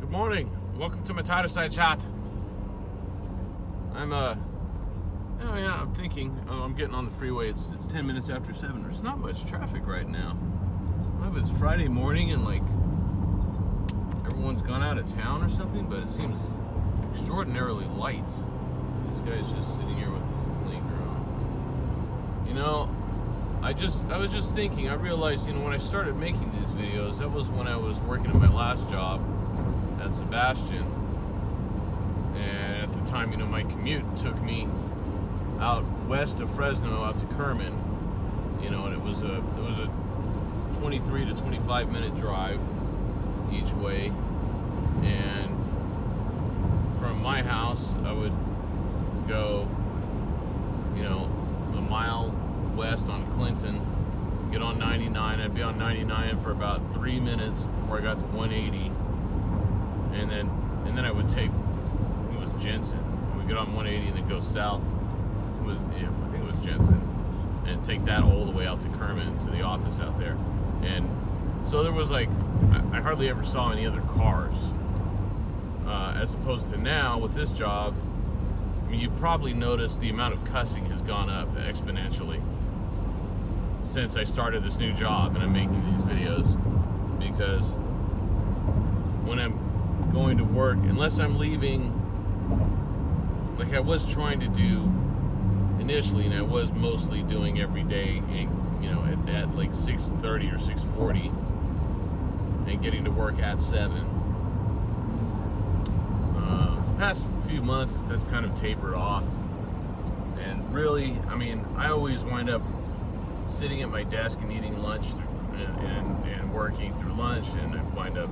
Good morning. Welcome to my Tireside chat. I'm thinking. I'm getting on the freeway. It's 10 minutes after 7. There's not much traffic right now. I don't know if it's Friday morning and like everyone's gone out of town or something, but it seems extraordinarily light. This guy's just sitting here with his blinker on. You know, I was just thinking. I realized, when I started making these videos, that was when I was working at my last job at Sebastian, and at the time, my commute took me out west of Fresno, out to Kerman, and it was a 23 to 25 minute drive each way, and from my house I would go, a mile west on Clinton, get on 99. I'd be on 99 for about 3 minutes before I got to 180. And then I would take, I think it was Jensen. We'd get on 180 and then go south. I think it was Jensen, and take that all the way out to Kerman, to the office out there. And so there was I hardly ever saw any other cars. As opposed to now with this job, you've probably noticed the amount of cussing has gone up exponentially since I started this new job and I'm making these videos, because when I'm going to work, unless I'm leaving, like I was trying to do initially, and I was mostly doing every day, at like 6:30 or 6:40, and getting to work at 7. The past few months, that's kind of tapered off, and really, I always wind up sitting at my desk and eating lunch and working through lunch, and I wind up,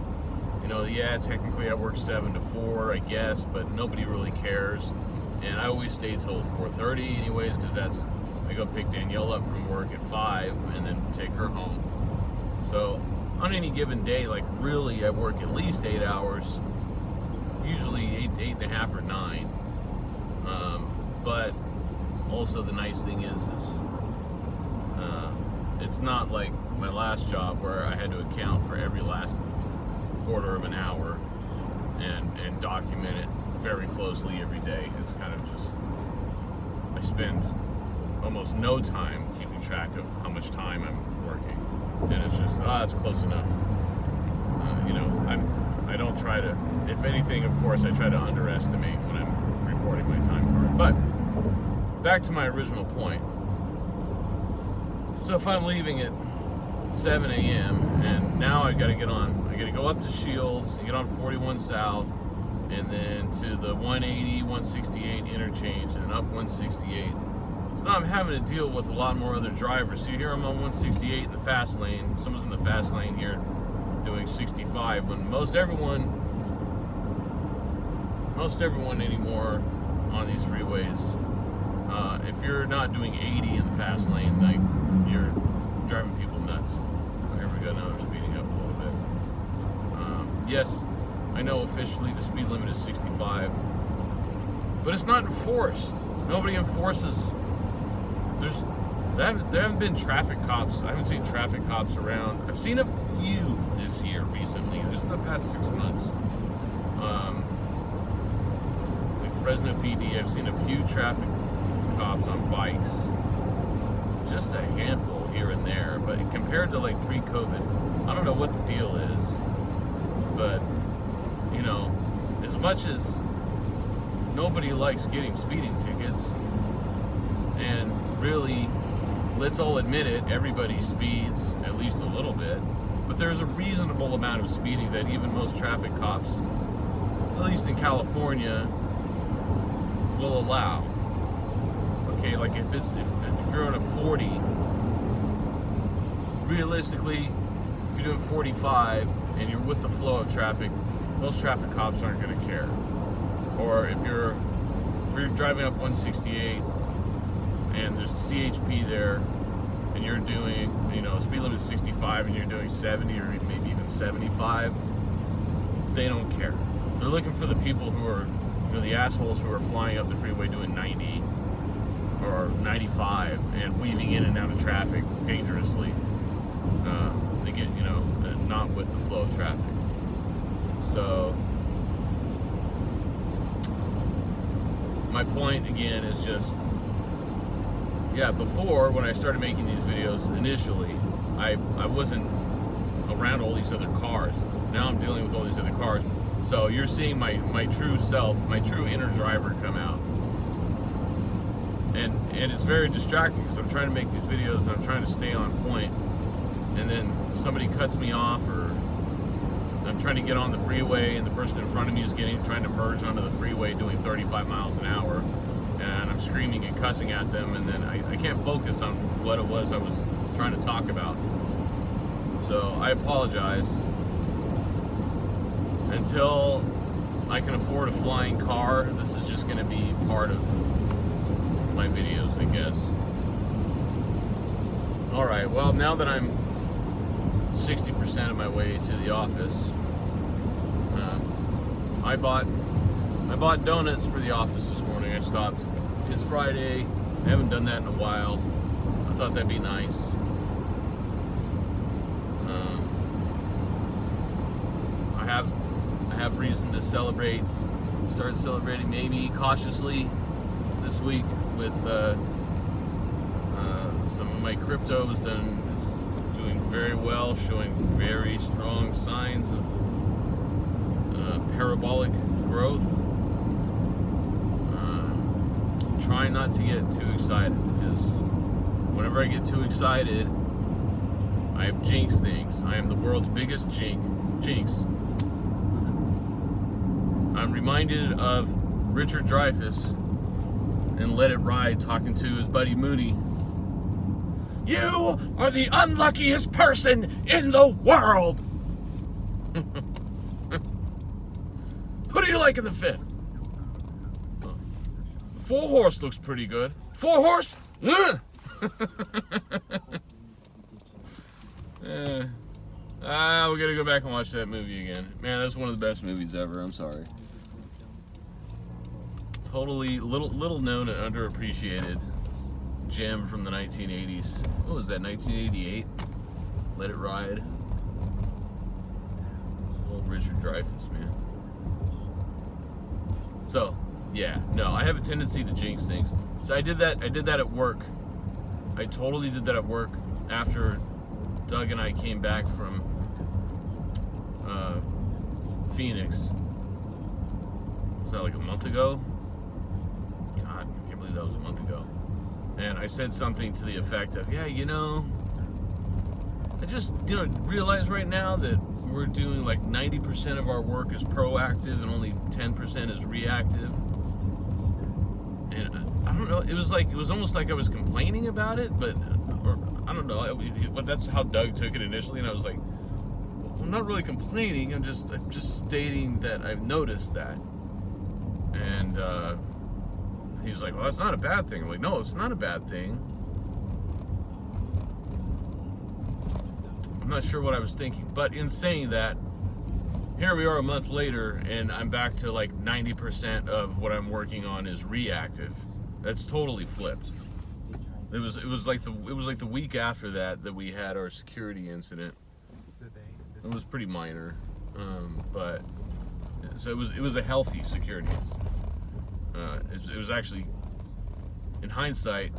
technically I work 7 to 4, I guess, but nobody really cares. And I always stay till 4:30 anyways, because I go pick Danielle up from work at 5 and then take her home. So on any given day, really I work at least 8 hours, usually 8.5 or 9. But also the nice thing is it's not like my last job where I had to account for every last quarter of an hour and document it very closely every day. It's kind of just, I spend almost no time keeping track of how much time I'm working, and it's just, it's close enough. I don't try to, if anything, of course, I try to underestimate when I'm reporting my time card. But back to my original point. So if I'm leaving at 7 a.m. and now I've got to get on, I got to go up to Shields and get on 41 South, and then to the 180, 168 interchange, and up 168. So now I'm having to deal with a lot more other drivers. So you hear I'm on 168 in the fast lane. Someone's in the fast lane here doing 65, when most everyone anymore on these freeways, if you're not doing 80 in the fast lane, you're driving people nuts. Here we go, now they're speeding up a little bit. Yes, I know officially the speed limit is 65, but it's not enforced. Nobody enforces. There haven't been traffic cops. I haven't seen traffic cops around. I've seen a few this year recently, just in the past 6 months. Like Fresno PD, I've seen a few traffic cops on bikes. Just a handful here and there, but compared to pre-COVID, I don't know what the deal is, but as much as nobody likes getting speeding tickets, and really, let's all admit it, everybody speeds at least a little bit, but there's a reasonable amount of speeding that even most traffic cops, at least in California, will allow. Okay, if you're on a 40, realistically, if you're doing 45 and you're with the flow of traffic, most traffic cops aren't going to care. Or if you're driving up 168 and there's a CHP there, and you're doing, speed limit is 65 and you're doing 70 or maybe even 75, they don't care. They're looking for the people who are, the assholes who are flying up the freeway doing 90 or 95 and weaving in and out of traffic dangerously. They get, not with the flow of traffic. So my point again is just, yeah, before, when I started making these videos initially, I wasn't around all these other cars. Now I'm dealing with all these other cars. So you're seeing my true self, my true inner driver come out. And it's very distracting because I'm trying to make these videos and I'm trying to stay on point. And then somebody cuts me off, or I'm trying to get on the freeway and the person in front of me is trying to merge onto the freeway doing 35 miles an hour. And I'm screaming and cussing at them, and then I can't focus on what it was I was trying to talk about. So I apologize. Until I can afford a flying car, this is just going to be part of my videos, I guess. Alright, well, now that I'm 60% of my way to the office, I bought donuts for the office this morning. I stopped. It's Friday. I haven't done that in a while. I thought that'd be nice. I have reason to celebrate. Start celebrating maybe cautiously this week with some of my crypto is doing very well, showing very strong signs of parabolic growth. Try not to get too excited, because whenever I get too excited, I have jinxed things. I am the world's biggest jinx. I'm reminded of Richard Dreyfuss in Let It Ride talking to his buddy Mooney. You are the unluckiest person in the world! Who do you like in the fifth? Four Horse looks pretty good. Four Horse? We gotta go back and watch that movie again. Man, that's one of the best movies ever. I'm sorry. Totally little known and underappreciated gem from the 1980s. What was that, 1988? Let It Ride. Old Richard Dreyfuss, man. So, yeah, no, I have a tendency to jinx things. So I did that at work. I totally did that at work after Doug and I came back from Phoenix. Was that like a month ago? God, I can't believe that was a month ago. And I said something to the effect of, yeah, I just, realize right now that we're doing like 90% of our work is proactive and only 10% is reactive. And I don't know, it was almost like I was complaining about it, or I don't know, but that's how Doug took it initially, and I was like, well, I'm not really complaining, I'm just stating that I've noticed that. And he's like, well, that's not a bad thing. I'm like, no, it's not a bad thing. I'm not sure what I was thinking, but in saying that, here we are a month later, and I'm back to like 90% of what I'm working on is reactive. That's totally flipped. It was like the week after that we had our security incident. It was pretty minor, but so it was a healthy security incident. It was actually, in hindsight,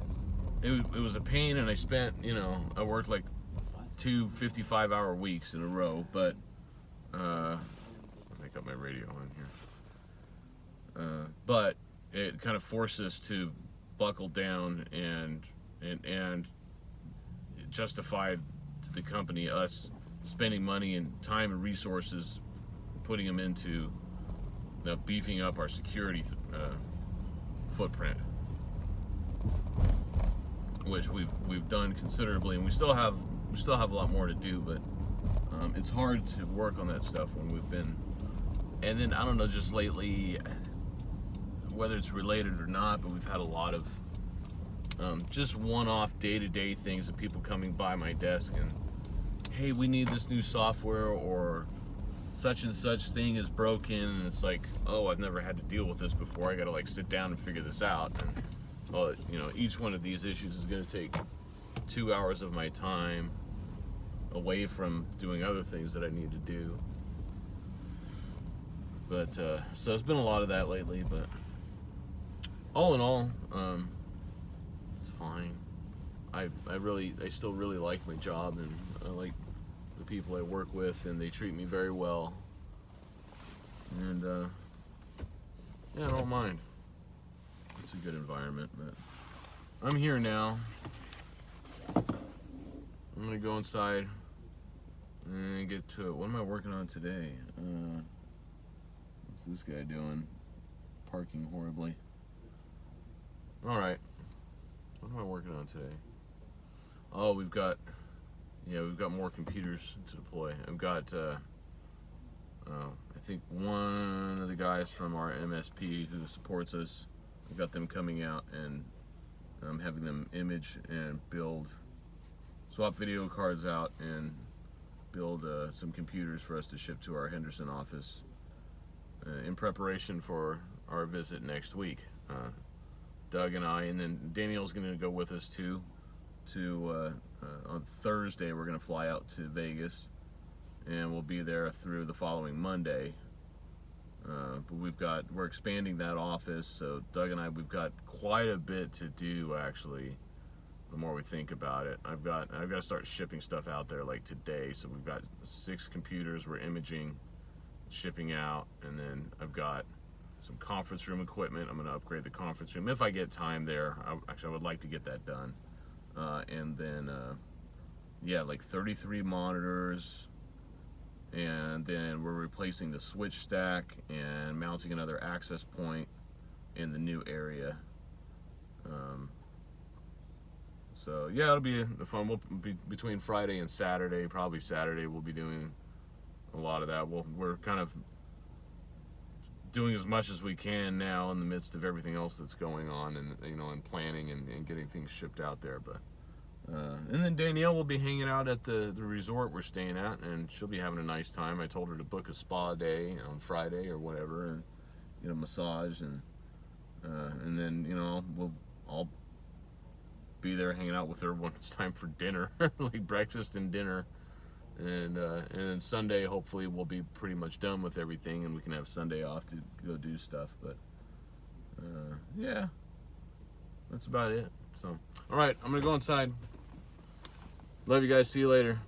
it was a pain, and I worked like 2 55-hour weeks in a row, but I got my radio on here. But it kind of forced us to buckle down and it justified to the company us spending money and time and resources, putting them into beefing up our security footprint, which we've done considerably, and we still have a lot more to do, but it's hard to work on that stuff when we've been. And then I don't know, just lately, whether it's related or not, but we've had a lot of just one-off day-to-day things of people coming by my desk and, hey, we need this new software, or such and such thing is broken, and it's like, oh, I've never had to deal with this before. I gotta like sit down and figure this out. And well, each one of these issues is gonna take 2 hours of my time away from doing other things that I need to do. But so it's been a lot of that lately, but all in all, it's fine. I still really like my job, and I like the people I work with, and they treat me very well. And yeah, I don't mind. It's a good environment, but I'm here now. I'm gonna go inside and get to it. What am I working on today? What's this guy doing? Parking horribly. All right. What am I working on today? Oh, we've got more computers to deploy. I've got, I think one of the guys from our MSP who supports us, I've got them coming out, and I'm having them image and swap video cards out and build some computers for us to ship to our Henderson office in preparation for our visit next week. Doug and I, and then Daniel's going to go with us too. On Thursday, we're going to fly out to Vegas, and we'll be there through the following Monday. But we're expanding that office, so Doug and I, we've got quite a bit to do actually. The more we think about it, I've got to start shipping stuff out there like today. So we've got 6 computers we're imaging, shipping out, and then I've got some conference room equipment. I'm going to upgrade the conference room if I get time there. I would like to get that done. And then, like 33 monitors, and then we're replacing the switch stack and mounting another access point in the new area. So yeah, it'll be fun. We'll be between Friday and Saturday. Probably Saturday we'll be doing a lot of that. We're kind of doing as much as we can now in the midst of everything else that's going on, and planning and getting things shipped out there. But and then Danielle will be hanging out at the resort we're staying at, and she'll be having a nice time. I told her to book a spa day on Friday or whatever, and massage, and then I'll be there hanging out with her when it's time for dinner, like breakfast and dinner. And then Sunday, hopefully, we'll be pretty much done with everything, and we can have Sunday off to go do stuff. But yeah, that's about it. So, all right, I'm gonna go inside. Love you guys. See you later.